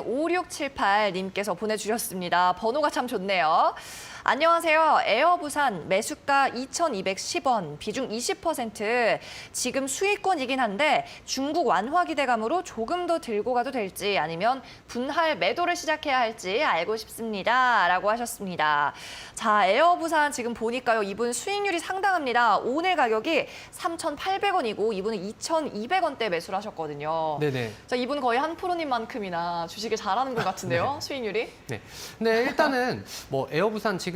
5678님께서 보내주셨습니다. 번호가 참 좋네요. 안녕하세요. 에어부산 매수가 2,210원, 비중 20%. 지금 수익권이긴 한데 중국 완화 기대감으로 조금 더 들고 가도 될지 아니면 분할 매도를 시작해야 할지 알고 싶습니다. 라고 하셨습니다. 자, 에어부산 지금 보니까요. 이분 수익률이 상당합니다. 오늘 가격이 3,800원이고 이분은 2,200원대 매수를 하셨거든요. 네네. 자, 이분 거의 한 프로님만큼이나 주식을 잘하는 것 같은데요. 네. 수익률이. 네. 근데 일단은 에어부산 지금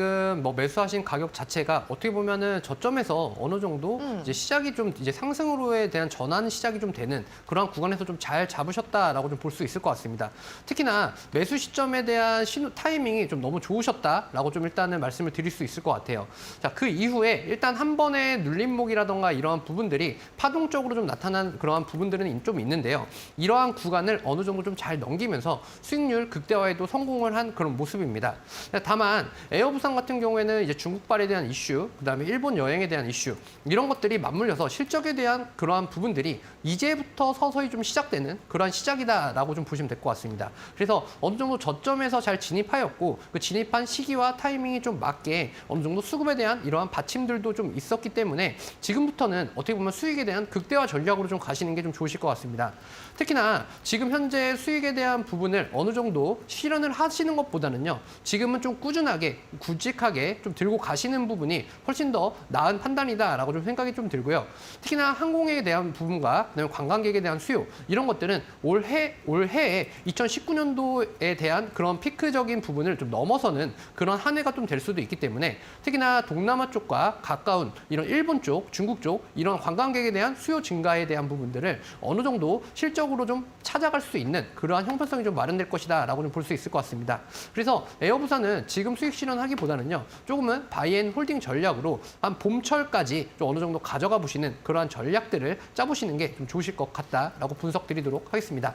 매수하신 가격 자체가 어떻게 보면은 저점에서 어느 정도 이제 시작이 좀 이제 상승으로에 대한 전환 시작이 좀 되는 그러한 구간에서 좀 잘 잡으셨다라고 좀 볼 수 있을 것 같습니다. 특히나 매수 시점에 대한 타이밍이 좀 너무 좋으셨다라고 좀 일단은 말씀을 드릴 수 있을 것 같아요. 자, 그 이후에 일단 한 번의 눌림목이라던가 이러한 부분들이 파동적으로 좀 나타난 그러한 부분들은 좀 있는데요. 이러한 구간을 어느 정도 좀 잘 넘기면서 수익률 극대화에도 성공을 한 그런 모습입니다. 다만 에어부산 같은 경우에는 이제 중국발에 대한 이슈, 그다음에 일본 여행에 대한 이슈 이런 것들이 맞물려서 실적에 대한 그러한 부분들이 이제부터 서서히 좀 시작되는 그러한 시작이다라고 좀 보시면 될 것 같습니다. 그래서 어느 정도 저점에서 잘 진입하였고 그 진입한 시기와 타이밍이 좀 맞게 어느 정도 수급에 대한 이러한 받침들도 좀 있었기 때문에 지금부터는 어떻게 보면 수익에 대한 극대화 전략으로 좀 가시는 게 좀 좋으실 것 같습니다. 특히나 지금 현재 수익에 대한 부분을 어느 정도 실현을 하시는 것보다는요. 지금은 좀 꾸준하게 굵직하게 좀 들고 가시는 부분이 훨씬 더 나은 판단이다라고 좀 생각이 좀 들고요. 특히나 항공에 대한 부분과 그다음에 관광객에 대한 수요 이런 것들은 올해에 2019년도에 대한 그런 피크적인 부분을 좀 넘어서는 그런 한 해가 좀 될 수도 있기 때문에 특히나 동남아 쪽과 가까운 이런 일본 쪽, 중국 쪽 이런 관광객에 대한 수요 증가에 대한 부분들을 어느 정도 실적으로 좀 찾아갈 수 있는 그러한 형편성이 좀 마련될 것이다라고 좀 볼 수 있을 것 같습니다. 그래서 에어부산은 지금 수익 실현하기보다는요. 조금은 바이앤홀딩 전략으로 한 봄철까지 좀 어느 정도 가져가 보시는 그러한 전략들을 짜보시는 게 좀 좋으실 것 같다라고 분석드리도록 하겠습니다.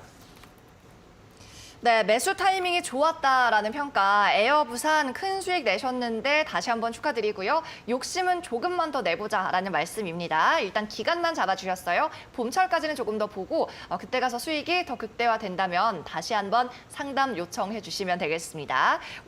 네, 매수 타이밍이 좋았다라는 평가. 에어부산 큰 수익 내셨는데 다시 한번 축하드리고요. 욕심은 조금만 더 내보자라는 말씀입니다. 일단 기간만 잡아주셨어요. 봄철까지는 조금 더 보고 그때 가서 수익이 더 극대화된다면 다시 한번 상담 요청해 주시면 되겠습니다.